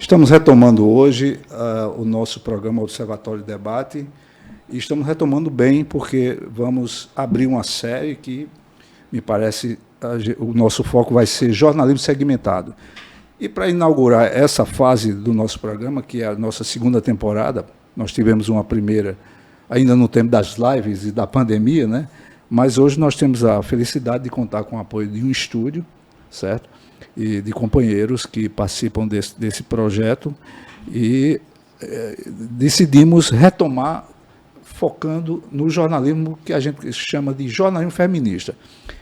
Estamos retomando hoje o nosso programa Observatório de Debate e estamos retomando bem porque vamos abrir uma série que, me parece, o nosso foco vai ser jornalismo segmentado. E para inaugurar essa fase do nosso programa, que é a nossa segunda temporada, nós tivemos uma primeira ainda no tempo das lives e da pandemia, né? Mas hoje nós temos a felicidade de contar com o apoio de um estúdio, certo? E de companheiros que participam desse projeto e decidimos retomar focando no jornalismo que a gente chama de jornalismo feminista.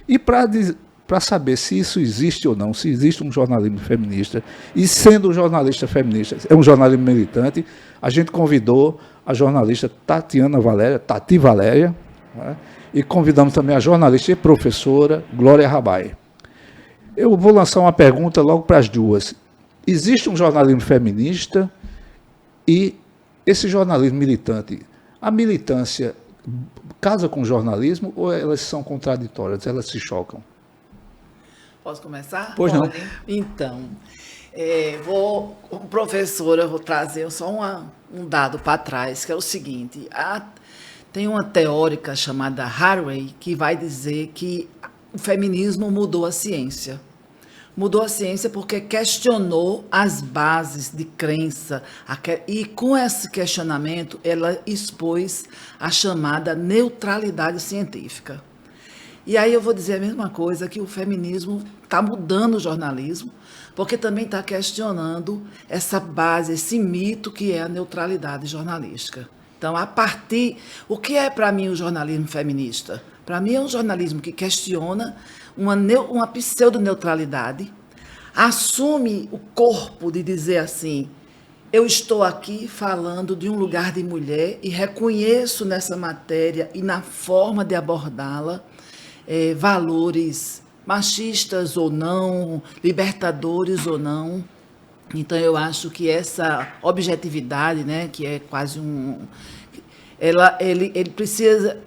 E para saber se isso existe ou não, se existe um jornalismo feminista, e sendo um jornalista feminista, é um jornalismo militante, a gente convidou a jornalista Tati Valéria, né? E convidamos também a jornalista e professora Glória Rabai. Eu vou lançar uma pergunta logo para as duas. Existe um jornalismo feminista e esse jornalismo militante, a militância casa com o jornalismo ou elas são contraditórias, elas se chocam? Posso começar? Pois não. Então, como professora, vou trazer só um dado para trás, que é o seguinte, tem uma teórica chamada Haraway que vai dizer que o feminismo mudou a ciência. Mudou a ciência porque questionou as bases de crença e com esse questionamento ela expôs a chamada neutralidade científica. E aí eu vou dizer a mesma coisa, que o feminismo está mudando o jornalismo, porque também está questionando essa base, esse mito que é a neutralidade jornalística. Então, o que é para mim o jornalismo feminista? Para mim é um jornalismo que questiona uma pseudoneutralidade, assume o corpo de dizer assim, eu estou aqui falando de um lugar de mulher e reconheço nessa matéria e na forma de abordá-la valores machistas ou não, libertadores ou não. Então, eu acho que essa objetividade, né, que é quase ele precisa,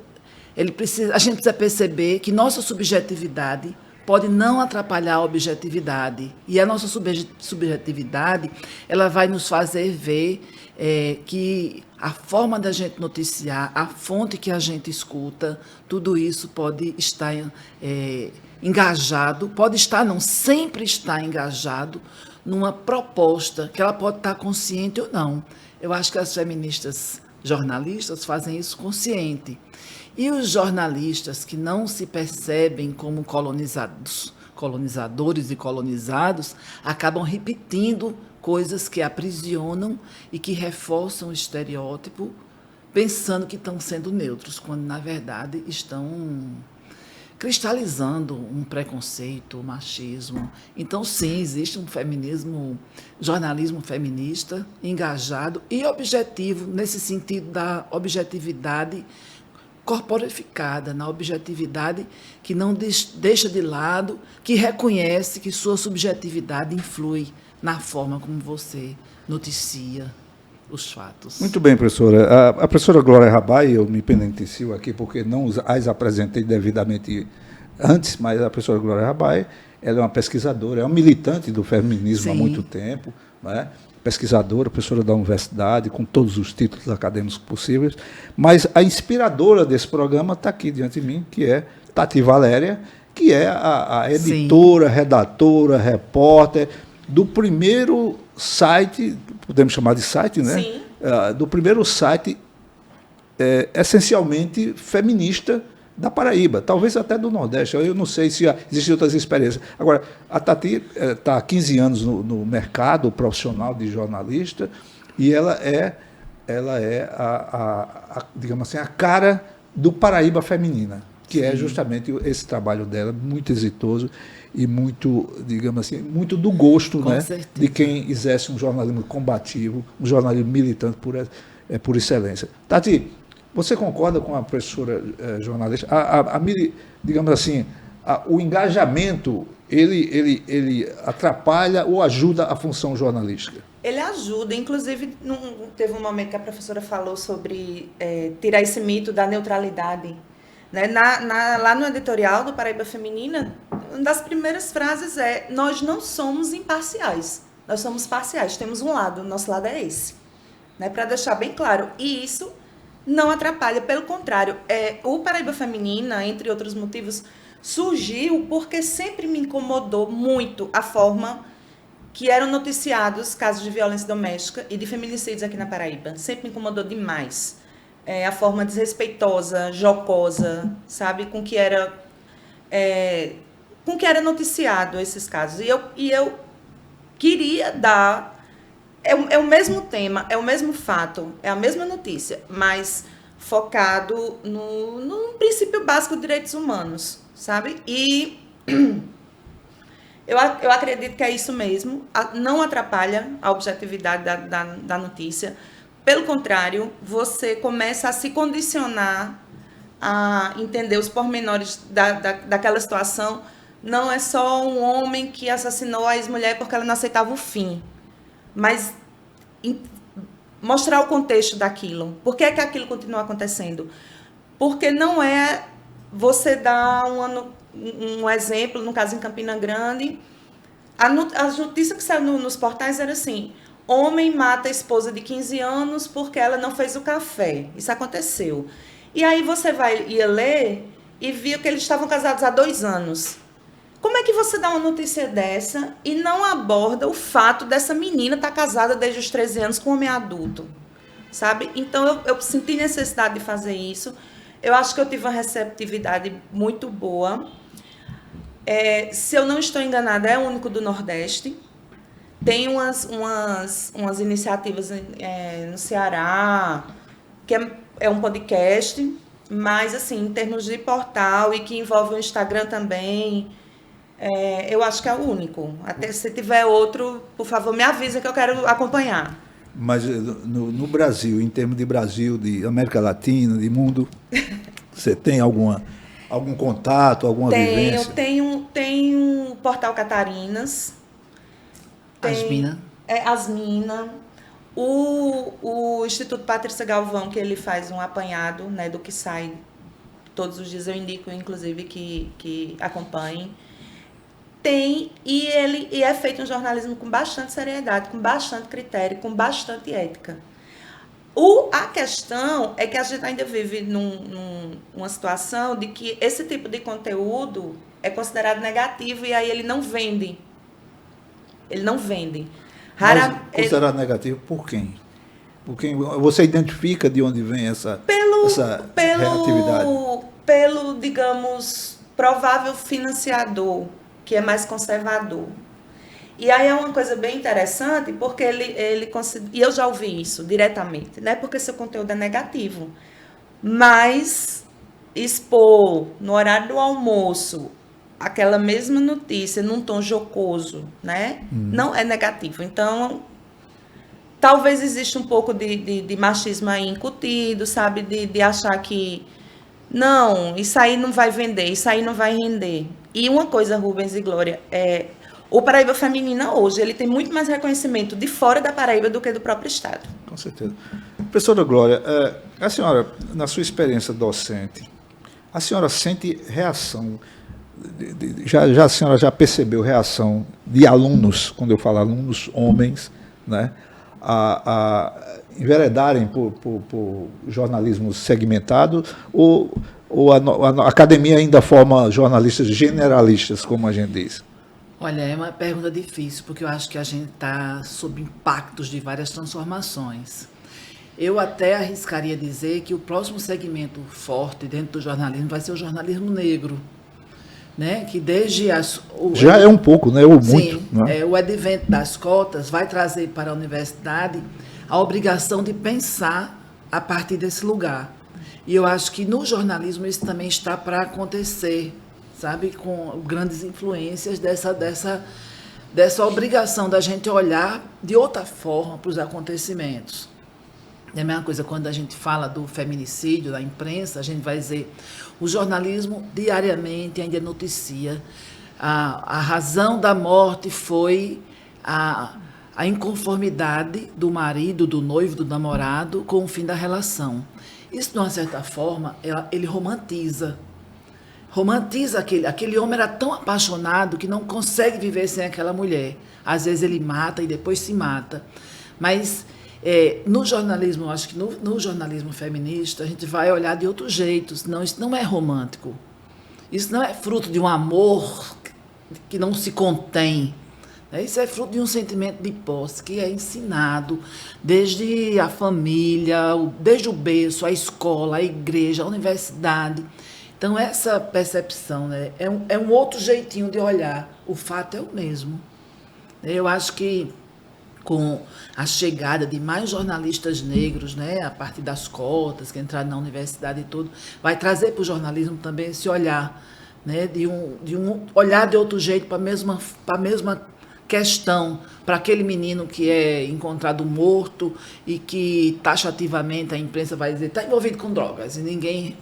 a gente precisa perceber que nossa subjetividade pode não atrapalhar a objetividade. E a nossa subjetividade, ela vai nos fazer ver que a forma da gente noticiar, a fonte que a gente escuta, tudo isso pode estar engajado, sempre está engajado numa proposta que ela pode estar consciente ou não. Eu acho que as feministas jornalistas fazem isso consciente. E os jornalistas que não se percebem como colonizadores e colonizados, acabam repetindo coisas que aprisionam e que reforçam o estereótipo, pensando que estão sendo neutros, quando, na verdade, estão cristalizando um preconceito, um machismo. Então, sim, existe um jornalismo feminista, engajado e objetivo, nesse sentido da objetividade corporificada, na objetividade que não deixa de lado, que reconhece que sua subjetividade influi na forma como você noticia os fatos. Muito bem, professora. A professora Glória Rabai, eu me penitencio aqui porque não as apresentei devidamente antes, mas a professora Glória Rabai, ela é uma pesquisadora, é uma militante do feminismo. Sim. Há muito tempo, né? Pesquisadora, professora da universidade, com todos os títulos acadêmicos possíveis, mas a inspiradora desse programa está aqui diante de mim, que é Tati Valéria, que é a editora, sim, redatora, repórter do primeiro site, podemos chamar de site, né? Sim. Do primeiro site essencialmente feminista da Paraíba, talvez até do Nordeste. Eu não sei se existem outras experiências. Agora, a Tati está há 15 anos no mercado profissional de jornalista e ela é digamos assim, a cara do Paraíba feminina, que sim, é justamente esse trabalho dela, muito exitoso e muito, digamos assim, muito do gosto, né, de quem exerce um jornalismo combativo, um jornalismo militante por excelência. Tati, você concorda com a professora jornalista? Digamos assim, o engajamento, ele atrapalha ou ajuda a função jornalística? Ele ajuda, inclusive teve um momento que a professora falou sobre tirar esse mito da neutralidade. Né? Lá no editorial do Paraíba Feminina, uma das primeiras frases é: nós não somos imparciais. nós somos parciais, temos um lado, o nosso lado é esse. Né? Para deixar bem claro. E isso não atrapalha, pelo contrário. O Paraíba Feminina, entre outros motivos, surgiu porque sempre me incomodou muito a forma que eram noticiados casos de violência doméstica e de feminicídios aqui na Paraíba. Sempre me incomodou demais. A forma desrespeitosa, jocosa, sabe, com que era noticiado esses casos. E eu queria dar... É o mesmo tema, é o mesmo fato, é a mesma notícia, mas focado no princípio básico de direitos humanos, sabe? E eu acredito que é isso mesmo, não atrapalha a objetividade da notícia. Pelo contrário, você começa a se condicionar a entender os pormenores daquela situação. Não é só um homem que assassinou a ex-mulher porque ela não aceitava o fim, mas mostrar o contexto daquilo. Por que é que aquilo continua acontecendo? Porque não é você dar um exemplo, no caso em Campina Grande, as notícias que saíram nos portais eram assim: homem mata a esposa de 15 anos porque ela não fez o café. Isso aconteceu. E aí você ia ler e via que eles estavam casados há 2 anos. Como é que você dá uma notícia dessa e não aborda o fato dessa menina estar casada desde os 13 anos com um homem adulto? Sabe? Então, eu senti necessidade de fazer isso. Eu acho que eu tive uma receptividade muito boa. Se eu não estou enganada, é o único do Nordeste. Tem umas iniciativas no Ceará, que é um podcast, mas, assim, em termos de portal e que envolve o Instagram também... eu acho que é o único. Até se tiver outro, por favor, me avisa que eu quero acompanhar. Mas no Brasil, em termos de Brasil, de América Latina, de mundo, você tem algum contato, alguma vivência? Tenho o Portal Catarinas. Asmina. O Instituto Patrícia Galvão, que ele faz um apanhado, né, do que sai todos os dias. Eu indico, inclusive, que acompanhem. E é feito um jornalismo com bastante seriedade, com bastante critério, com bastante ética. A questão é que a gente ainda vive numa situação de que esse tipo de conteúdo é considerado negativo e aí ele não vende. Ele não vende. Mas considerado negativo por quem? Por quem? Você identifica de onde vem essa reatividade? Pelo, digamos, provável financiador, que é mais conservador. E aí é uma coisa bem interessante, porque e eu já ouvi isso diretamente, não é porque seu conteúdo é negativo, mas expor no horário do almoço aquela mesma notícia num tom jocoso, né? Não é negativo. Então, talvez exista um pouco de machismo aí incutido, sabe? De achar que não, isso aí não vai vender, isso aí não vai render. E uma coisa, Rubens e Glória, o Paraíba Feminina hoje, ele tem muito mais reconhecimento de fora da Paraíba do que do próprio Estado. Com certeza. Professora Glória, a senhora, na sua experiência docente, a senhora sente reação, a senhora já percebeu reação de alunos, quando eu falo alunos, homens, né, a enveredarem por jornalismo segmentado, ou a academia ainda forma jornalistas generalistas, como a gente diz? Olha, é uma pergunta difícil, porque eu acho que a gente está sob impactos de várias transformações. Eu até arriscaria dizer que o próximo segmento forte dentro do jornalismo vai ser o jornalismo negro, né? Que desde já é um pouco, né? Ou muito. Sim, né? O advento das cotas vai trazer para a universidade a obrigação de pensar a partir desse lugar. E eu acho que no jornalismo isso também está para acontecer, sabe, com grandes influências dessa obrigação da gente olhar de outra forma para os acontecimentos. É a mesma coisa quando a gente fala do feminicídio, da imprensa, a gente vai dizer, o jornalismo diariamente ainda noticia, a razão da morte foi a inconformidade do marido, do noivo, do namorado com o fim da relação. Isso, de uma certa forma, ele romantiza. romantiza aquele homem era tão apaixonado que não consegue viver sem aquela mulher. Às vezes ele mata e depois se mata. Mas no jornalismo, eu acho que no jornalismo feminista, a gente vai olhar de outro jeito. Não, isso não é romântico. Isso não é fruto de um amor que não se contém. Isso é fruto de um sentimento de posse que é ensinado desde a família, desde o berço, a escola, a igreja, a universidade. Então, essa percepção, né, é um outro jeitinho de olhar. O fato é o mesmo. Eu acho que com a chegada de mais jornalistas negros, né, a partir das cotas, que entraram na universidade e tudo, vai trazer para o jornalismo também esse olhar, né, de um olhar de outro jeito para a mesma questão, para aquele menino que é encontrado morto e que taxativamente a imprensa vai dizer está envolvido com drogas e ninguém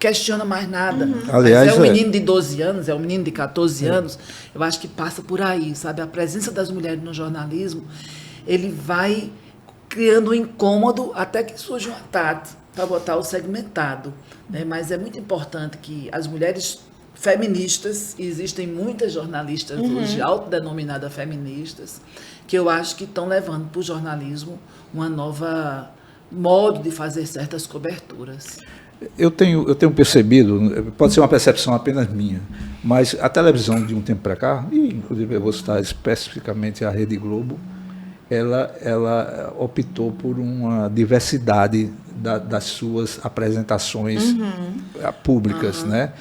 questiona mais nada. Aliás, é um menino de 12 anos, é um menino de 14 anos, eu acho que passa por aí, sabe? A presença das mulheres no jornalismo, ele vai criando um incômodo até que surge um ataque para botar o segmentado, né? Mas é muito importante que as mulheres feministas, e existem muitas jornalistas hoje autodenominadas feministas, que eu acho que estão levando para o jornalismo uma nova modo de fazer certas coberturas. Eu tenho percebido, pode ser uma percepção apenas minha, mas a televisão de um tempo para cá, e inclusive eu vou citar especificamente a Rede Globo, ela optou por uma diversidade das suas apresentações públicas, né?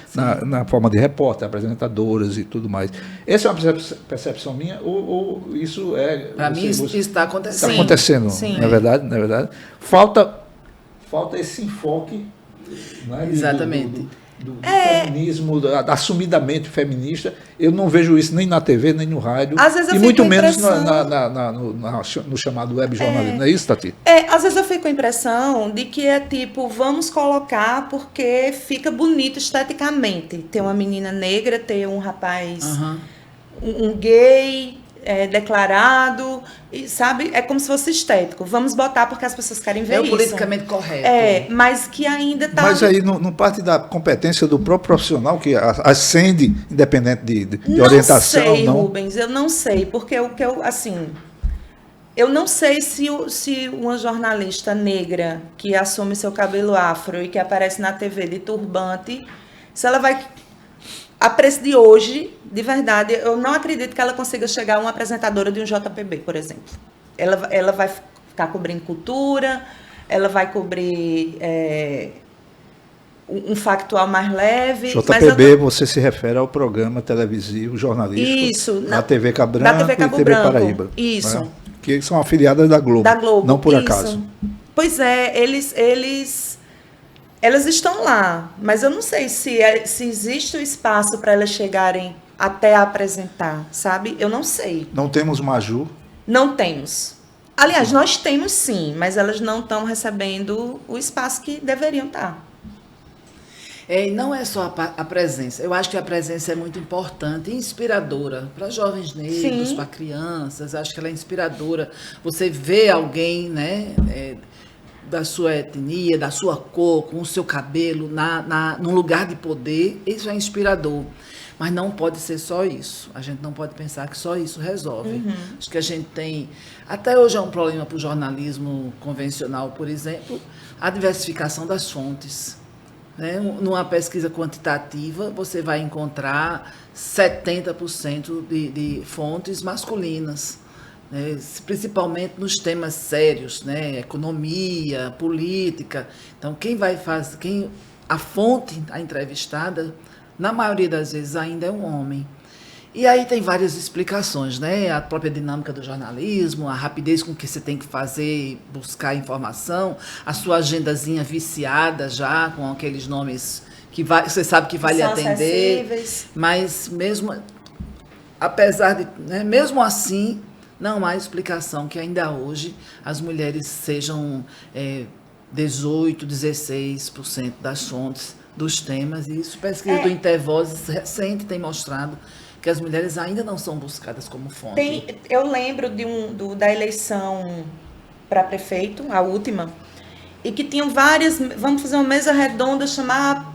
Na forma de repórter, apresentadoras e tudo mais. Essa é uma percepção minha ou isso é... Para mim, isso está acontecendo. Está acontecendo, Sim. não é verdade? Não é verdade? Falta esse enfoque, né, exatamente. do feminismo, assumidamente feminista. Eu não vejo isso nem na TV, nem no rádio, Às vezes eu e fico muito com menos impressão... no chamado web jornalismo. Não é isso, Tati? Às vezes eu fico com a impressão de que é tipo, vamos colocar porque fica bonito esteticamente. Ter uma menina negra, ter um rapaz, um gay declarado, e, sabe? É como se fosse estético. Vamos botar porque as pessoas querem ver isso. É o politicamente correto. Mas que ainda está... Mas aí não parte da competência do próprio profissional que ascende, independente de orientação? Não sei, não? Rubens, eu não sei, porque eu não sei se uma jornalista negra que assume seu cabelo afro e que aparece na TV de turbante, se ela vai... A preço de hoje, de verdade, eu não acredito que ela consiga chegar a uma apresentadora de um JPB, por exemplo. Ela vai ficar cobrindo cultura, ela vai cobrir um factual mais leve. JPB, você se refere ao programa televisivo jornalístico isso, da TV Cabo Branco e TV Paraíba. Isso. Né? Que são afiliadas da Globo, não por acaso. Pois é, elas estão lá, mas eu não sei se existe o espaço para elas chegarem até a apresentar, sabe? Eu não sei. Não temos Maju? Não temos. Aliás, nós temos sim, mas elas não estão recebendo o espaço que deveriam estar. E não é só a presença. Eu acho que a presença é muito importante e inspiradora para jovens negros, para crianças. Acho que ela é inspiradora. Você vê alguém, né, da sua etnia, da sua cor, com o seu cabelo, num lugar de poder, isso é inspirador. Mas não pode ser só isso. A gente não pode pensar que só isso resolve. Acho que a gente tem... Até hoje é um problema para o jornalismo convencional, por exemplo, a diversificação das fontes. Né? Numa pesquisa quantitativa, você vai encontrar 70% de fontes masculinas. Né, principalmente nos temas sérios, né, economia, política. Então, a fonte, a entrevistada, na maioria das vezes ainda é um homem. E aí tem várias explicações, né? A própria dinâmica do jornalismo, a rapidez com que você tem que fazer, buscar informação, a sua agendazinha viciada já, com aqueles nomes que você sabe que vai lhe atender. Acessíveis. Mas mesmo assim, não há explicação que ainda hoje as mulheres sejam 18%, 16% das fontes dos temas. E isso, pesquisa do Intervozes recente tem mostrado que as mulheres ainda não são buscadas como fonte. Eu lembro da eleição para prefeito, a última, e que tinham várias... Vamos fazer uma mesa redonda, chamar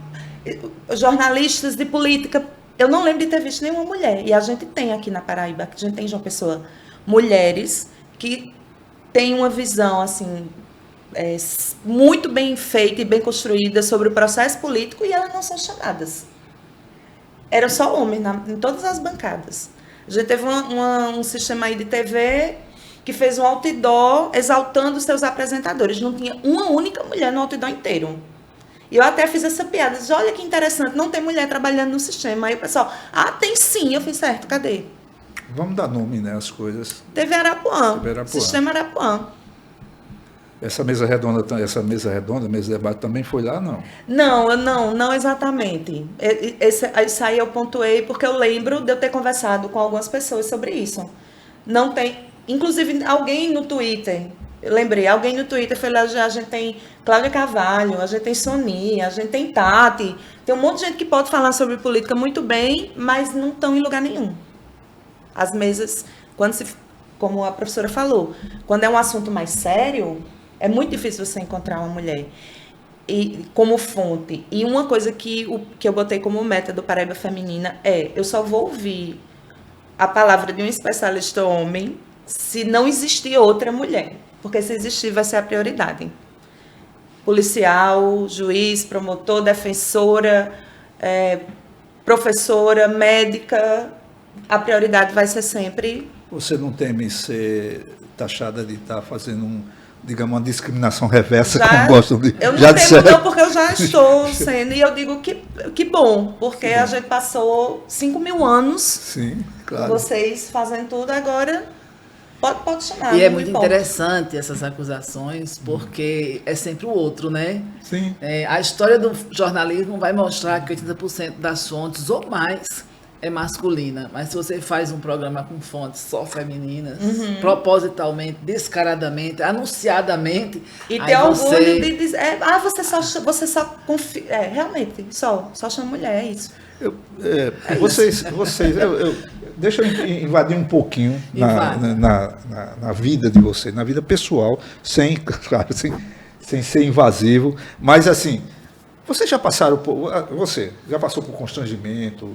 jornalistas de política, eu não lembro de ter visto nenhuma mulher. E a gente tem aqui na Paraíba, a gente tem em João Pessoa, mulheres que têm uma visão, assim, muito bem feita e bem construída sobre o processo político e elas não são chamadas. Eram só homens em todas as bancadas. A gente teve um sistema aí de TV que fez um outdoor exaltando os seus apresentadores. Não tinha uma única mulher no outdoor inteiro. E eu até fiz essa piada. Disse, olha que interessante, não tem mulher trabalhando no sistema. Aí o pessoal, tem sim. Eu fiz, certo, cadê? Vamos dar nome, né, às coisas. TV Arapuã. Sistema Arapuã. Essa mesa redonda, mesa de debate também foi lá, não? Não exatamente. Isso aí eu pontuei porque eu lembro de eu ter conversado com algumas pessoas sobre isso. Não tem... Inclusive, alguém no Twitter, eu lembrei, alguém no Twitter foi lá, a gente tem Cláudia Carvalho, a gente tem Sonia, a gente tem Tati, tem um monte de gente que pode falar sobre política muito bem, mas não estão em lugar nenhum. As mesas, como a professora falou, quando é um assunto mais sério, é muito difícil você encontrar uma mulher como fonte. E uma coisa que eu botei como meta do Paraíba Feminina eu só vou ouvir a palavra de um especialista homem se não existir outra mulher. Porque se existir, vai ser a prioridade. Policial, juiz, promotor, defensora, professora, médica, a prioridade vai ser sempre... Você não teme ser taxada de estar fazendo digamos, uma discriminação reversa, como gostam de... Eu não temo não, porque eu já estou sendo, e eu digo que bom, porque a gente passou 5.000 anos, sim, claro, vocês fazendo tudo, agora pode chamar. E é muito interessante essas acusações, porque é sempre o outro, né? Sim. A história do jornalismo vai mostrar que 80% das fontes ou mais é masculina, mas se você faz um programa com fontes só femininas, propositalmente, descaradamente, anunciadamente, e ter orgulho de dizer, você só confia, realmente, só chama mulher, é isso. Deixa eu invadir um pouquinho na vida de vocês, na vida pessoal, sem ser invasivo, mas assim, vocês já passaram você já passou por constrangimento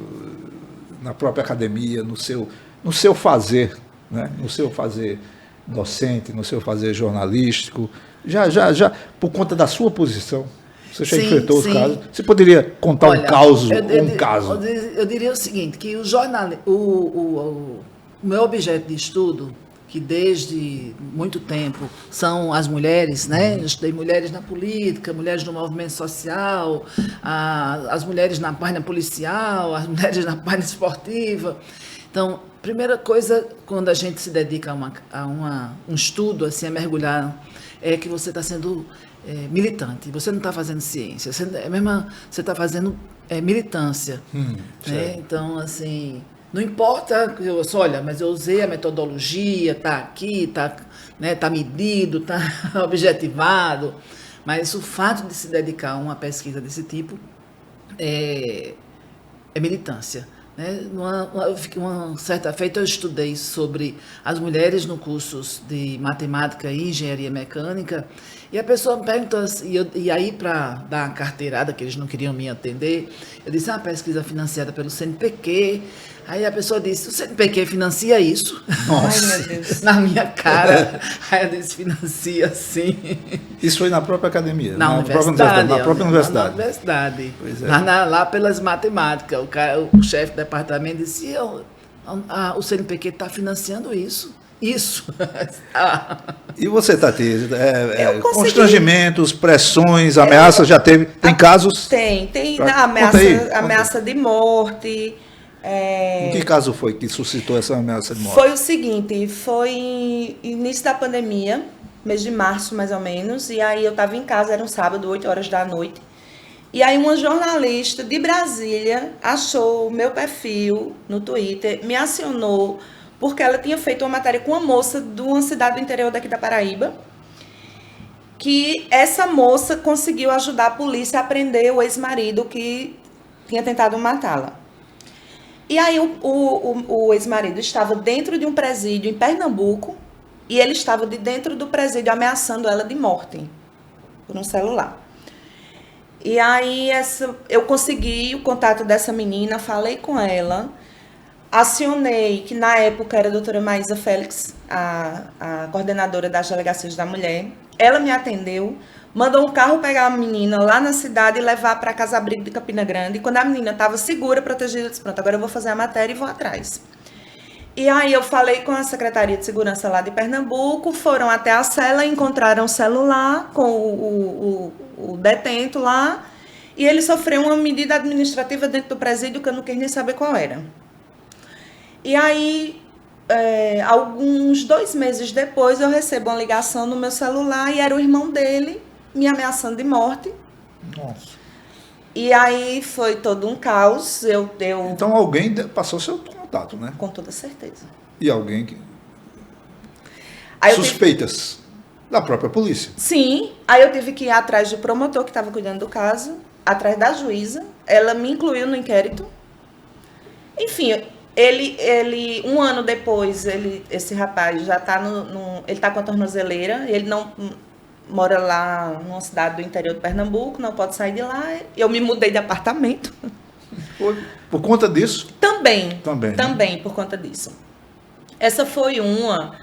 na própria academia, no seu fazer, né? No seu fazer docente, no seu fazer jornalístico, já por conta da sua posição, você já enfrentou os casos. Você poderia contar um caso? Eu diria o seguinte, que o meu objeto de estudo, que desde muito tempo são as mulheres, né? Eu estudei mulheres na política, mulheres no movimento social, as mulheres na página policial, as mulheres na página esportiva. Então, primeira coisa, quando a gente se dedica a um estudo, assim, a mergulhar, é que você está sendo militante, você não está fazendo ciência, você está fazendo militância. Né? Então, assim... Não importa, olha, mas eu usei a metodologia, está aqui, está medido, está objetivado, mas o fato de se dedicar a uma pesquisa desse tipo é militância. Né? Uma certa feita eu estudei sobre as mulheres no cursos de matemática e engenharia mecânica, e a pessoa me perguntou assim, e aí para dar uma carteirada, que eles não queriam me atender, eu disse, uma pesquisa financiada pelo CNPq. Aí a pessoa disse, o CNPq financia isso? Nossa. Ai, meu Deus. Na minha cara. Aí eu disse, financia sim. Isso foi na própria academia? Na universidade. Na própria universidade. Na universidade. Pois é. Lá pelas matemáticas. O chefe do departamento disse, o CNPq está financiando isso. Isso. E você, Tati? Constrangimentos, pressões, ameaças, já teve? Tem casos? Tem ameaça de morte. Em que caso foi que suscitou essa ameaça de morte? Foi o seguinte, foi início da pandemia, mês de março mais ou menos, e aí eu estava em casa, era um sábado, 8 horas da noite, e aí uma jornalista de Brasília achou o meu perfil no Twitter, me acionou, porque ela tinha feito uma matéria com uma moça de uma cidade do interior daqui da Paraíba, que essa moça conseguiu ajudar a polícia a prender o ex-marido que tinha tentado matá-la. E aí o ex-marido estava dentro de um presídio em Pernambuco e ele estava de dentro do presídio ameaçando ela de morte por um celular. E aí eu consegui o contato dessa menina, falei com ela, acionei, que na época era a doutora Maísa Félix, a coordenadora das delegacias da mulher. Ela me atendeu, mandou um carro pegar a menina lá na cidade e levar para a Casa Abrigo de Campina Grande. E quando a menina estava segura, protegida, eu disse, pronto, agora eu vou fazer a matéria e vou atrás. E aí eu falei com a Secretaria de Segurança lá de Pernambuco, foram até a cela, encontraram o celular com o detento lá, e ele sofreu uma medida administrativa dentro do presídio que eu não quis nem saber qual era. E aí, alguns 2 meses depois, eu recebo uma ligação no meu celular e era o irmão dele me ameaçando de morte. Nossa. E aí foi todo um caos. Então alguém passou seu contato, né? Com toda certeza. E alguém que... Aí Suspeitas da própria polícia. Sim, aí eu tive que ir atrás do promotor que estava cuidando do caso, atrás da juíza. Ela me incluiu no inquérito. Enfim, ele 1 ano depois, esse rapaz já está ele está com a tornozeleira, ele não mora lá numa cidade do interior de Pernambuco, não pode sair de lá. Eu me mudei de apartamento. Por conta disso? Também, né? por conta disso. Essa foi uma...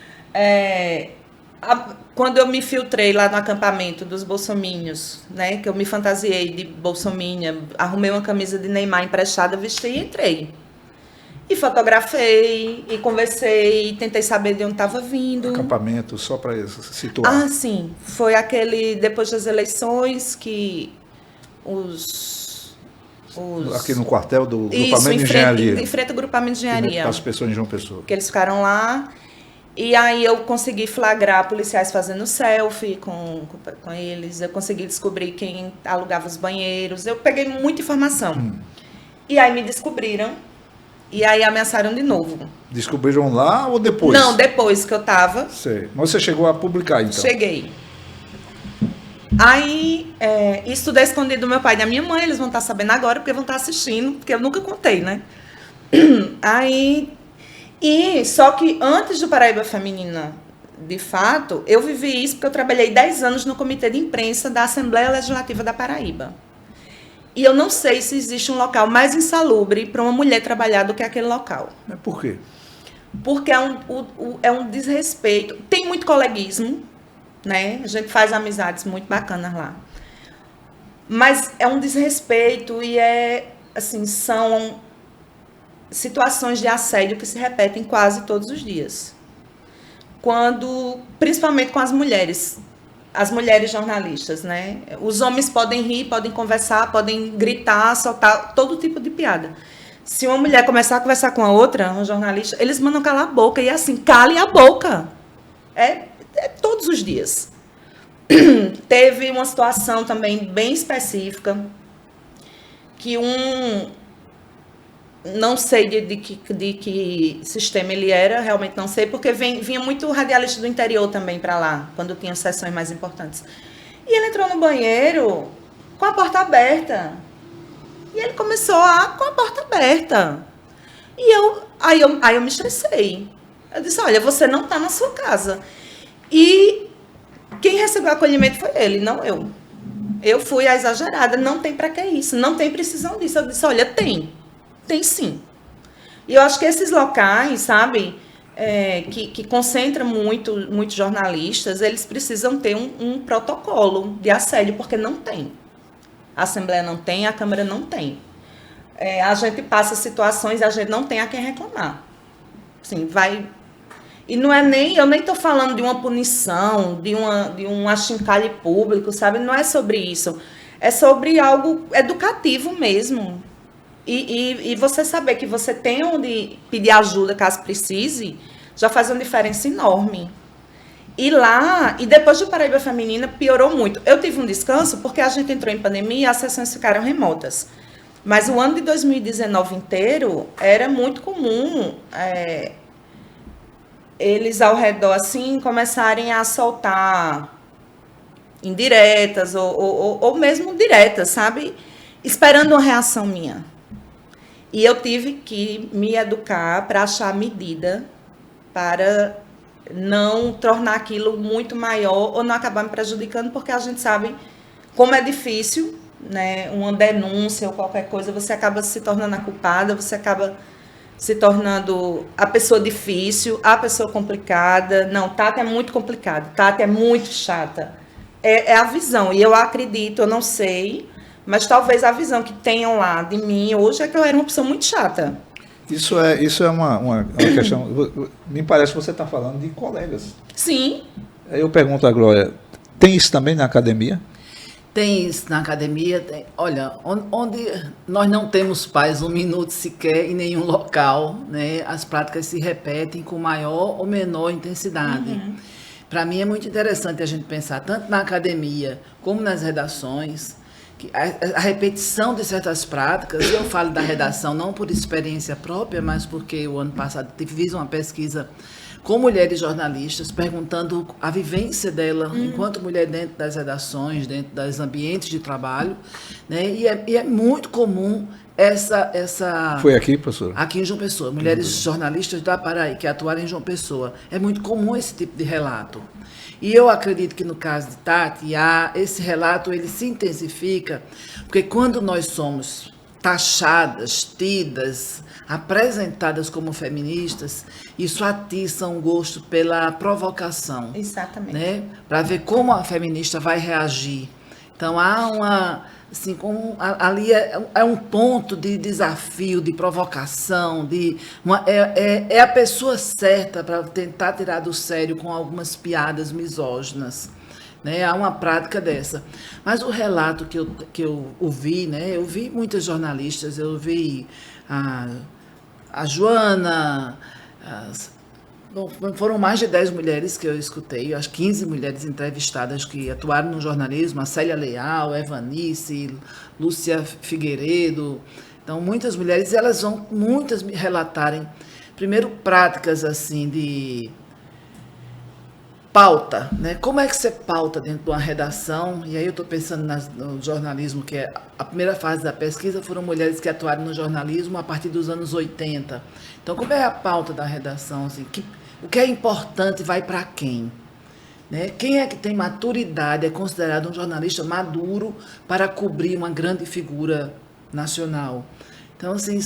quando eu me filtrei lá no acampamento dos bolsominions, né, que eu me fantasiei de bolsominha, arrumei uma camisa de Neymar emprestada, vesti e entrei. E fotografei, e conversei, e tentei saber de onde estava vindo. Acampamento, só para situar. Ah, sim. Foi aquele, depois das eleições, que os aqui no quartel do isso, grupamento de engenharia. Em frente ao grupamento de engenharia. As pessoas de João Pessoa. Que eles ficaram lá. E aí eu consegui flagrar policiais fazendo selfie com eles. Eu consegui descobrir quem alugava os banheiros. Eu peguei muita informação. E aí me descobriram. E aí ameaçaram de novo. Descobriram lá ou depois? Não, depois que eu tava. Sei. Mas você chegou a publicar, então? Cheguei. Aí, isso tudo é escondido do meu pai e da minha mãe. Eles vão estar sabendo agora, porque vão estar assistindo. Porque eu nunca contei, né? Aí... E só que antes do Paraíba Feminina, de fato, eu vivi isso porque eu trabalhei 10 anos no comitê de imprensa da Assembleia Legislativa da Paraíba. E eu não sei se existe um local mais insalubre para uma mulher trabalhar do que aquele local. Mas por quê? Porque é um desrespeito. Tem muito coleguismo, né? A gente faz amizades muito bacanas lá. Mas é um desrespeito e são situações de assédio que se repetem quase todos os dias. Principalmente com as mulheres jornalistas, né? Os homens podem rir, podem conversar, podem gritar, soltar todo tipo de piada. Se uma mulher começar a conversar com a outra, um jornalista, eles mandam calar a boca. E assim, cale a boca. É todos os dias. Teve uma situação também bem específica, que não sei de que sistema ele era, realmente não sei, porque vinha muito radialista do interior também para lá, quando tinha sessões mais importantes. E ele entrou no banheiro com a porta aberta. E ele começou com a porta aberta. E aí eu me estressei. Eu disse, olha, você não está na sua casa. E quem recebeu acolhimento foi ele, não eu. Eu fui a exagerada, não tem para que isso, não tem precisão disso. Eu disse, olha, tem sim. E eu acho que esses locais, sabe, que concentram muitos jornalistas, eles precisam ter um protocolo de assédio, porque não tem. A Assembleia não tem, a Câmara não tem. A gente passa situações e a gente não tem a quem reclamar. Assim, vai... E não é eu nem estou falando de uma punição, de um achincalhe público, sabe? Não é sobre isso. É sobre algo educativo mesmo. E você saber que você tem onde pedir ajuda caso precise, já faz uma diferença enorme. E depois do Paraíba Feminina, piorou muito. Eu tive um descanso porque a gente entrou em pandemia e as sessões ficaram remotas. Mas o ano de 2019 inteiro era muito comum eles ao redor assim começarem a soltar indiretas ou mesmo diretas, sabe? Esperando uma reação minha. E eu tive que me educar para achar medida para não tornar aquilo muito maior ou não acabar me prejudicando, porque a gente sabe como é difícil né, uma denúncia ou qualquer coisa, você acaba se tornando a culpada, você acaba se tornando a pessoa difícil, a pessoa complicada. Não, Tati é muito complicada, Tati é muito chata. É a visão, e eu acredito, eu não sei, mas talvez a visão que tenham lá de mim hoje é que eu era uma pessoa muito chata. Isso é uma questão. Me parece que você está falando de colegas. Sim. Aí eu pergunto a Glória, tem isso também na academia? Tem isso na academia. Olha, onde nós não temos paz um minuto sequer em nenhum local, né, as práticas se repetem com maior ou menor intensidade. Para mim é muito interessante a gente pensar, tanto na academia como nas redações, que a repetição de certas práticas, e eu falo da redação não por experiência própria, mas porque o ano passado fiz uma pesquisa com mulheres jornalistas, perguntando a vivência dela enquanto mulher dentro das redações, dentro dos ambientes de trabalho, né? E é muito comum essa... Foi aqui, professor? Aqui em João Pessoa, mulheres jornalistas da Paraíba que atuaram em João Pessoa. É muito comum esse tipo de relato. E eu acredito que no caso de Tati, esse relato ele se intensifica, porque quando nós somos taxadas, tidas, apresentadas como feministas, isso atiça um gosto pela provocação. Exatamente. Né? Para ver como a feminista vai reagir. Então há uma... Assim, ali é um ponto de desafio, de provocação, é a pessoa certa para tentar tirar do sério com algumas piadas misóginas. Né? Há uma prática dessa. Mas o relato que eu ouvi, né? Eu vi muitas jornalistas, eu vi a Joana, foram mais de 10 mulheres que eu escutei, as 15 mulheres entrevistadas que atuaram no jornalismo, a Célia Leal, Evanice, Lúcia Figueiredo. Então, muitas mulheres, muitas me relatarem, primeiro, práticas assim de pauta, né? Como é que você pauta dentro de uma redação? E aí eu estou pensando no jornalismo, que é a primeira fase da pesquisa, foram mulheres que atuaram no jornalismo a partir dos anos 80. Então, como é a pauta da redação? Assim, o que é importante vai para quem? Né? Quem é que tem maturidade, é considerado um jornalista maduro para cobrir uma grande figura nacional? Então, assim,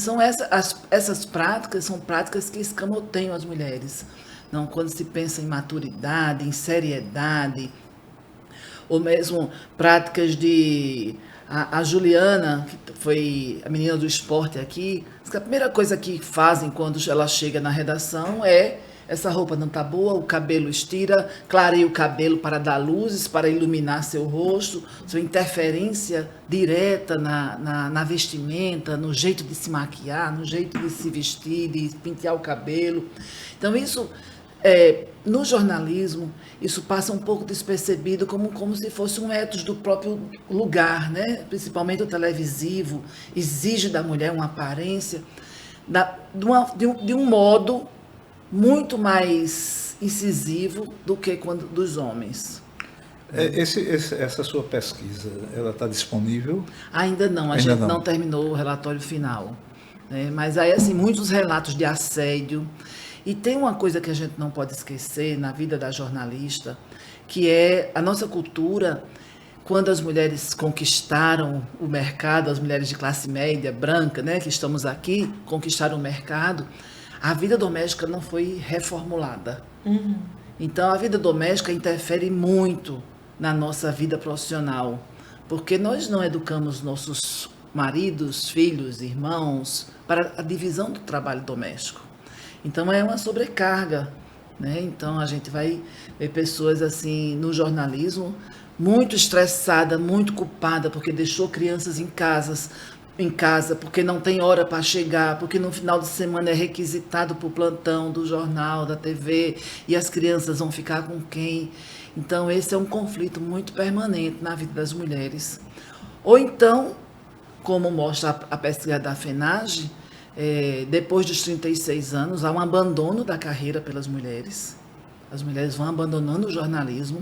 essas práticas são práticas que escamoteiam as mulheres. Não, quando se pensa em maturidade, em seriedade, ou mesmo práticas de... A Juliana, que foi a menina do esporte aqui, a primeira coisa que fazem quando ela chega na redação é: essa roupa não está boa, o cabelo estira, clareia o cabelo para dar luzes, para iluminar seu rosto, sua interferência direta na vestimenta, no jeito de se maquiar, no jeito de se vestir, de pentear o cabelo. Então isso... no jornalismo, isso passa um pouco despercebido como se fosse um ethos do próprio lugar, né? Principalmente o televisivo, exige da mulher uma aparência de um modo muito mais incisivo do que dos homens. Essa sua pesquisa, ela está disponível? Ainda não, a gente não terminou o relatório final. Né? Mas aí, assim, muitos relatos de assédio. E tem uma coisa que a gente não pode esquecer na vida da jornalista, que é a nossa cultura. Quando as mulheres conquistaram o mercado, as mulheres de classe média, branca, né, que estamos aqui, conquistaram o mercado, a vida doméstica não foi reformulada. Então, a vida doméstica interfere muito na nossa vida profissional, porque nós não educamos nossos maridos, filhos, irmãos para a divisão do trabalho doméstico. Então é uma sobrecarga, né? Então a gente vai ver pessoas assim no jornalismo muito estressada, muito culpada porque deixou crianças em casa, porque não tem hora para chegar, porque no final de semana é requisitado para o plantão do jornal, da TV, e as crianças vão ficar com quem? Então esse é um conflito muito permanente na vida das mulheres. Ou então, como mostra a pesquisa da FENAGE, depois dos 36 anos, há um abandono da carreira pelas mulheres. As mulheres vão abandonando o jornalismo,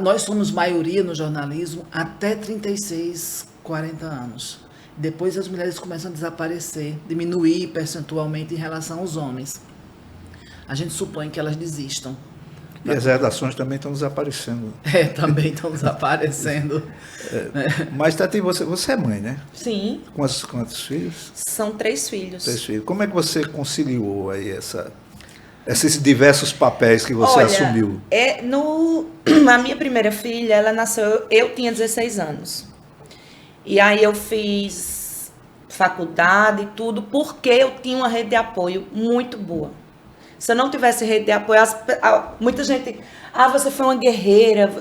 nós somos maioria no jornalismo até 36, 40 anos. Depois as mulheres começam a desaparecer, diminuir percentualmente em relação aos homens. A gente supõe que elas desistam. E as redações também estão desaparecendo. Também estão desaparecendo. Mas, Tati, você é mãe, né? Sim. Quantos filhos? São 3 filhos. 3 filhos. Como é que você conciliou aí esses diversos papéis que você assumiu? A minha primeira filha, ela nasceu, eu tinha 16 anos. E aí eu fiz faculdade e tudo, porque eu tinha uma rede de apoio muito boa. Se eu não tivesse rede de apoio, muita gente, você foi uma guerreira.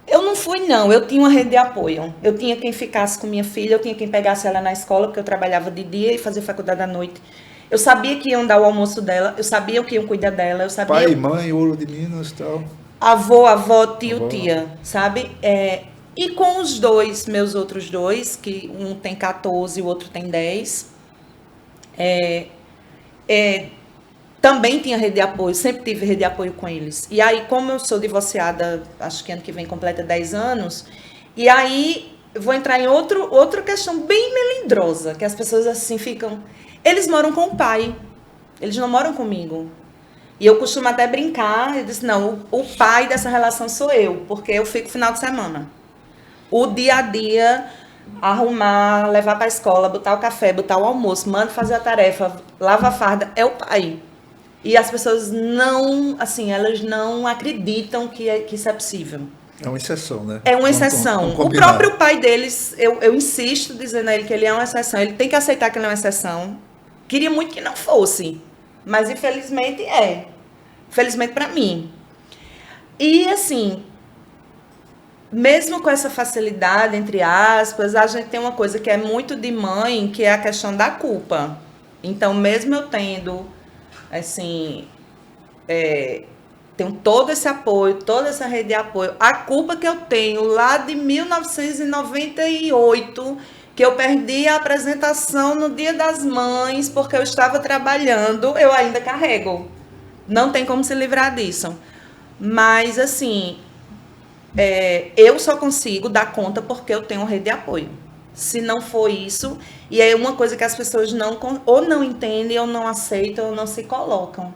Eu não fui, não. Eu tinha uma rede de apoio. Eu tinha quem ficasse com minha filha, eu tinha quem pegasse ela na escola, porque eu trabalhava de dia e fazia faculdade à noite. Eu sabia que iam dar o almoço dela, eu sabia que iam cuidar dela, eu sabia... Pai, mãe, ouro de Minas e tal. Avó, tio, tia, sabe? E com os meus outros dois, que um tem 14 e o outro tem 10, também tinha rede de apoio, sempre tive rede de apoio com eles. E aí, como eu sou divorciada, acho que ano que vem completa 10 anos, e aí eu vou entrar em outra questão bem melindrosa, que as pessoas assim ficam... Eles moram com o pai, eles não moram comigo. E eu costumo até brincar, eu disse, não, o pai dessa relação sou eu, porque eu fico final de semana. O dia a dia, arrumar, levar para a escola, botar o café, botar o almoço, manda fazer a tarefa, lava a farda, é o pai. E as pessoas elas não acreditam que isso é possível. É uma exceção, né? É uma exceção. O próprio pai deles, eu insisto dizendo a ele que ele é uma exceção, ele tem que aceitar que ele é uma exceção. Queria muito que não fosse, mas infelizmente é. Infelizmente para mim. E assim, mesmo com essa facilidade, entre aspas, a gente tem uma coisa que é muito de mãe, que é a questão da culpa. Então, mesmo eu tendo, assim, tenho todo esse apoio, toda essa rede de apoio, a culpa que eu tenho lá de 1998, que eu perdi a apresentação no Dia das Mães, porque eu estava trabalhando, eu ainda carrego. Não tem como se livrar disso. Mas, assim, eu só consigo dar conta porque eu tenho rede de apoio. Se não for isso, e é uma coisa que as pessoas ou não entendem, ou não aceitam, ou não se colocam.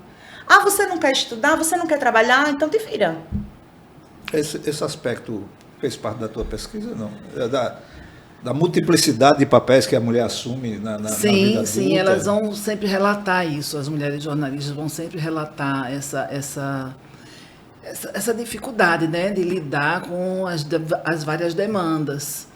Você não quer estudar? Você não quer trabalhar? Então te vira. Esse aspecto fez parte da tua pesquisa, não? Da multiplicidade de papéis que a mulher assume na vida adulta. Sim, elas vão sempre relatar isso, as mulheres jornalistas vão sempre relatar essa dificuldade, né, de lidar com as várias demandas,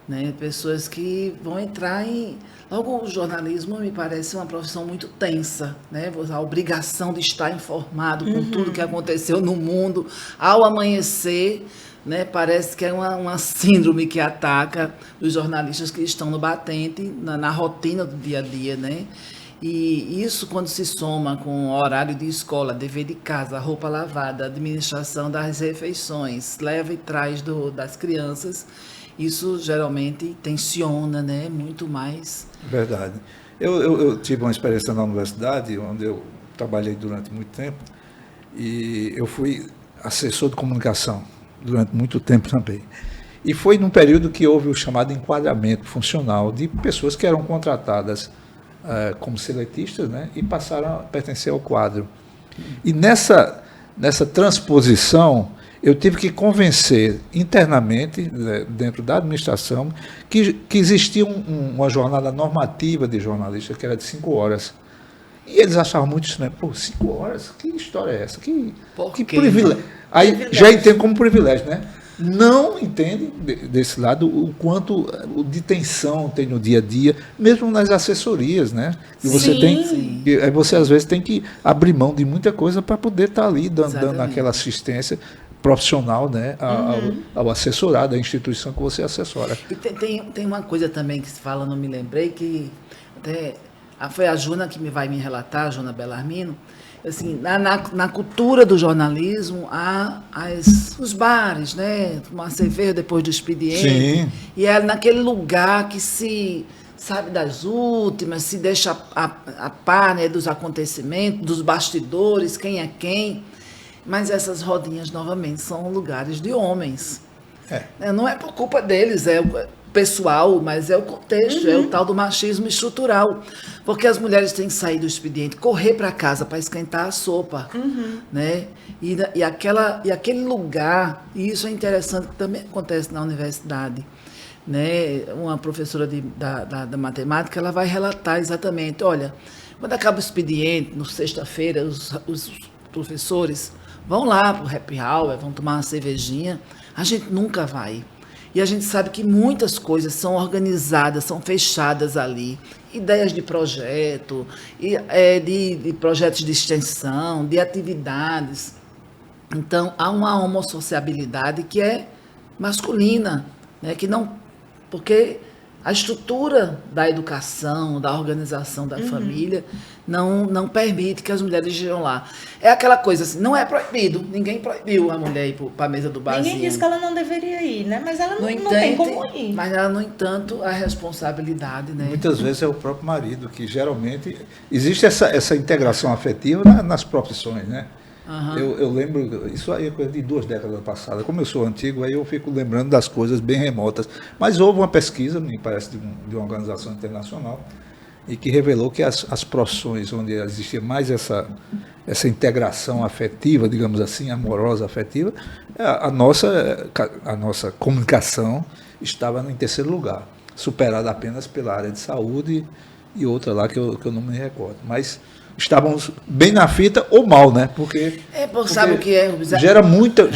né, pessoas que vão entrar em... Logo, o jornalismo me parece uma profissão muito tensa, né, a obrigação de estar informado com tudo que aconteceu no mundo ao amanhecer, né, parece que é uma síndrome que ataca os jornalistas que estão no batente, na rotina do dia a dia, né? E isso, quando se soma com o horário de escola, dever de casa, roupa lavada, administração das refeições, leva e traz das crianças, isso geralmente tensiona, né, muito mais. Verdade. Eu tive uma experiência na universidade, onde eu trabalhei durante muito tempo, e eu fui assessor de comunicação durante muito tempo também. E foi num período que houve o chamado enquadramento funcional de pessoas que eram contratadas como seletistas, né, e passaram a pertencer ao quadro. E nessa transposição, eu tive que convencer internamente, dentro da administração, que existia uma jornada normativa de jornalista, que era de 5 horas. E eles achavam muito estranho. 5 horas? Que história é essa? Que privilégio. Aí já entendo como privilégio, né? Não entende desse lado o quanto de tensão tem no dia a dia, mesmo nas assessorias, né? E você às vezes tem que abrir mão de muita coisa para poder estar ali dando aquela assistência profissional, né, ao assessorado, à instituição que você assessora. E tem uma coisa também que se fala, não me lembrei, que até foi a Juna que vai me relatar, a Juna Bellarmino, assim, na cultura do jornalismo, há os bares, né, uma cerveja depois do expediente. Sim. E é naquele lugar que se sabe das últimas, se deixa a par, né, dos acontecimentos, dos bastidores, quem é quem. Mas essas rodinhas, novamente, são lugares de homens. Não é por culpa deles, pessoal, mas é o contexto, é o tal do machismo estrutural. Porque as mulheres têm que sair do expediente, correr para casa para esquentar a sopa, né? E aquele lugar, e isso é interessante, que também acontece na universidade, né? Uma professora da matemática, ela vai relatar exatamente, olha, quando acaba o expediente, na sexta-feira, os professores vão lá para o happy hour, vão tomar uma cervejinha, a gente nunca vai. E a gente sabe que muitas coisas são organizadas, são fechadas ali. Ideias de projeto, de projetos de extensão, de atividades. Então, há uma homossociabilidade que é masculina, né? Que não, porque a estrutura da educação, da organização da família, não permite que as mulheres estejam lá. É aquela coisa assim, não é proibido, ninguém proibiu a mulher ir para a mesa do barzinho. Ninguém disse que ela não deveria ir, né? Mas ela não tem como ir. Mas ela, no entanto, a responsabilidade, né? Muitas vezes é o próprio marido, que geralmente existe essa integração afetiva nas profissões, né? Eu lembro, isso aí é coisa de 2 décadas passadas. Como eu sou antigo, aí eu fico lembrando das coisas bem remotas. Mas houve uma pesquisa, me parece, de uma organização internacional, e que revelou que as profissões onde existia mais essa integração afetiva, digamos assim, amorosa, afetiva, a nossa comunicação estava em terceiro lugar, superada apenas pela área de saúde e outra lá que eu não me recordo. Mas estávamos bem na fita ou mal, né? Porque sabe o que é? Gera muito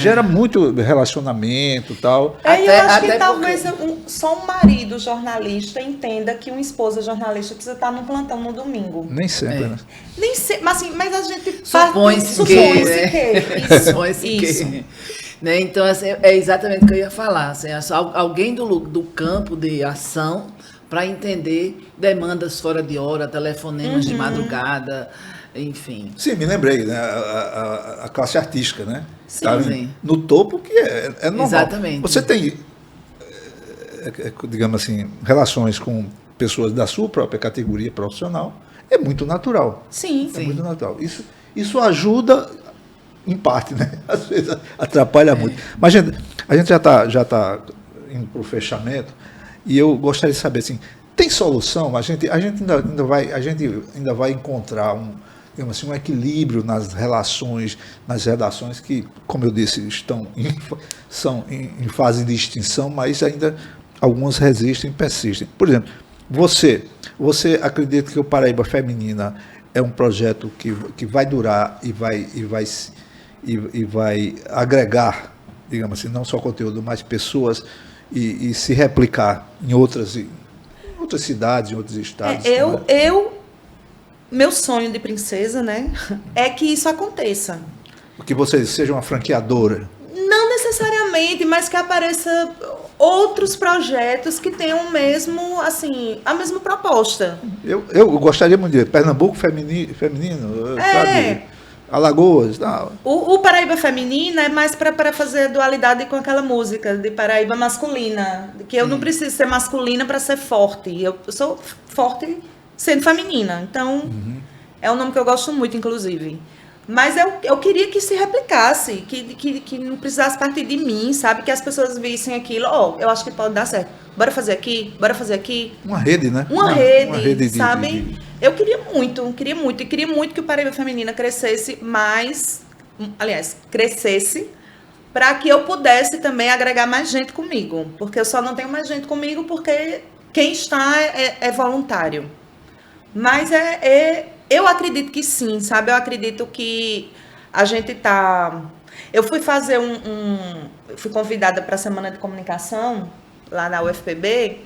relacionamento e tal. Eu acho que talvez só um marido jornalista entenda que uma esposa jornalista precisa estar no plantão no domingo. Nem sempre, né? Nem sempre, mas a gente supõe-se que. Né? Então, assim, é exatamente o que eu ia falar. Assim, alguém do campo de ação para entender demandas fora de hora, telefonemas de madrugada, enfim. Sim, me lembrei, né? A classe artística, né? Sim, tá no topo, que é normal. Exatamente. Você tem, digamos assim, relações com pessoas da sua própria categoria profissional, é muito natural. Sim. É muito natural. Isso ajuda, em parte, né? Às vezes atrapalha muito. Mas, gente, a gente já tá indo para o fechamento. E eu gostaria de saber, assim, tem solução? A gente ainda vai encontrar digamos assim, um equilíbrio nas relações, nas redações que, como eu disse, são em fase de extinção, mas ainda algumas resistem e persistem. Por exemplo, você acredita que o Paraíba Feminina é um projeto que vai durar e vai agregar, digamos assim, não só conteúdo, mas pessoas e se replicar em outras cidades, em outros estados? Meu sonho de princesa, né, é que isso aconteça. Que você seja uma franqueadora. Não necessariamente, mas que apareça outros projetos que tenham a mesma proposta. Eu gostaria muito de Pernambuco feminino, sabe? Alagoas, não. O Paraíba Feminina é mais para fazer dualidade com aquela música de Paraíba masculina, que eu não preciso ser masculina para ser forte. Eu sou forte sendo feminina. Então, é um nome que eu gosto muito, inclusive. Mas eu queria que se replicasse, que não precisasse partir de mim, sabe? Que as pessoas vissem aquilo, eu acho que pode dar certo. Bora fazer aqui. Uma rede, né? Uma rede, sabe? Eu queria muito. E queria muito que o Paraíba Feminina crescesse mais, para que eu pudesse também agregar mais gente comigo. Porque eu só não tenho mais gente comigo porque quem está é voluntário. Mas eu acredito que sim, sabe? Eu acredito que a gente tá... Eu fui fazer fui convidada para a Semana de Comunicação, lá na UFPB,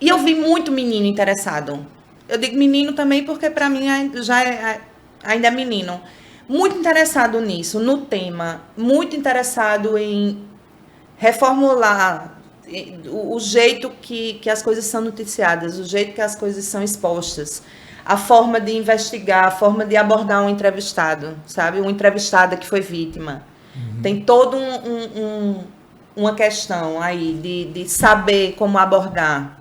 e eu vi muito menino interessado. Eu digo menino também porque para mim ainda é menino. Muito interessado nisso, no tema. Muito interessado em reformular o jeito que as coisas são noticiadas, o jeito que as coisas são expostas. A forma de investigar, a forma de abordar um entrevistado, sabe? Uma entrevistada que foi vítima. Tem toda uma questão aí de saber como abordar.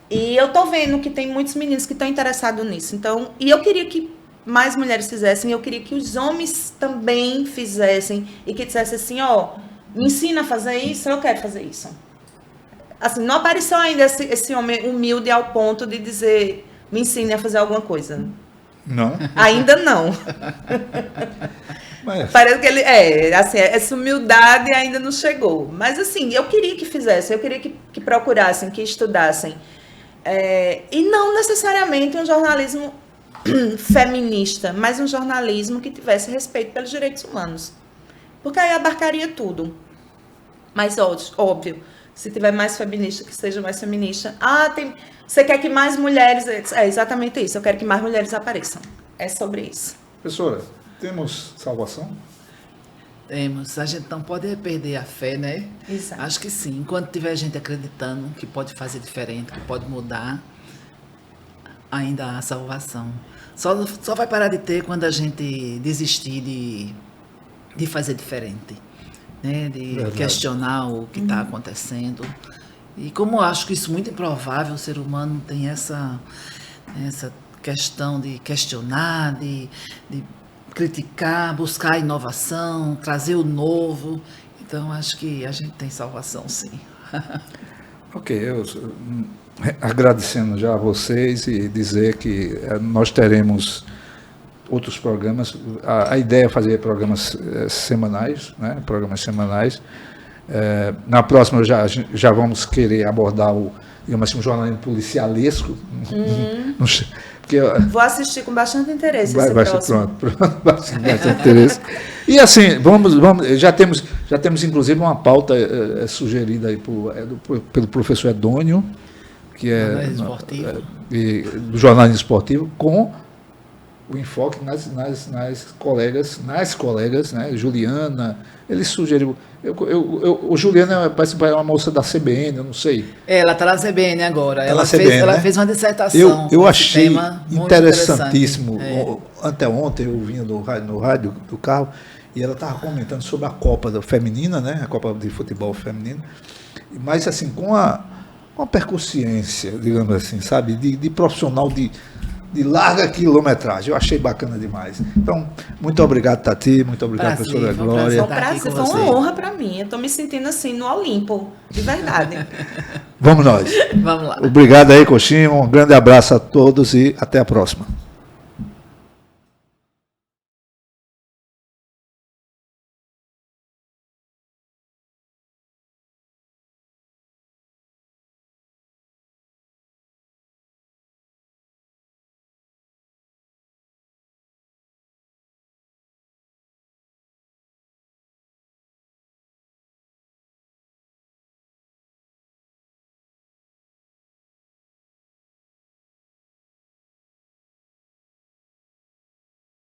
E eu tô vendo que tem muitos meninos que estão interessados nisso. Então, e eu queria que mais mulheres fizessem, eu queria que os homens também fizessem e que dissessem assim, me ensina a fazer isso, eu quero fazer isso. assim, não apareceu ainda esse homem humilde ao ponto de dizer, me ensine a fazer alguma coisa. Não? Ainda não. Mas, Parece que ele, assim, essa humildade ainda não chegou. Mas, assim, eu queria que fizessem, eu queria que procurassem, que estudassem. E não necessariamente um jornalismo feminista, mas um jornalismo que tivesse respeito pelos direitos humanos. Porque aí abarcaria tudo. Mas, óbvio, se tiver mais feminista, que seja mais feminista. Você quer que mais mulheres... É exatamente isso, eu quero que mais mulheres apareçam. É sobre isso. professora, temos salvação? Temos. A gente não pode perder a fé, né? Exato. Acho que sim. Enquanto tiver gente acreditando que pode fazer diferente, que pode mudar, ainda há salvação. Só vai parar de ter quando a gente desistir de fazer diferente, né? De Verdade. questionar o que está acontecendo. E como eu acho que isso é muito improvável, o ser humano tem essa questão de questionar, de criticar, buscar a inovação, trazer o novo. Então, acho que a gente tem salvação, sim. Ok, eu agradecendo já a vocês e dizer que nós teremos outros programas. A ideia é fazer programas semanais, né? Programas semanais. Na próxima já vamos querer abordar digamos assim, um jornalismo policialesco. Não sei, porque, Vou assistir com bastante interesse vai esse ser próximo. pronto, bastante interesse. E assim, já temos inclusive uma pauta sugerida aí pelo professor Edônio, que é do jornalismo esportivo, com o enfoque nas colegas, né? Juliana, ele sugeriu. O Juliana parece uma moça da CBN, eu não sei. Ela está na CBN agora. Tá Ela na CBN, ela né? fez uma dissertação. Eu com esse achei tema muito interessantíssimo. interessante. Anteontem eu vinha no rádio do carro e ela estava comentando sobre a Copa Feminina, né? A Copa de Futebol Feminino, mas assim, com uma percussiência, digamos assim, sabe? De profissional de larga quilometragem. Eu achei bacana demais. Então, muito obrigado, Tati. Muito obrigado, Prazer, professora foi um Glória. Foi um Tá aqui prazer, com foi você. uma honra para mim. Eu estou me sentindo assim no Olimpo, de verdade. Vamos nós. Vamos lá. Obrigado aí, Coxinho. Um grande abraço a todos e até a próxima.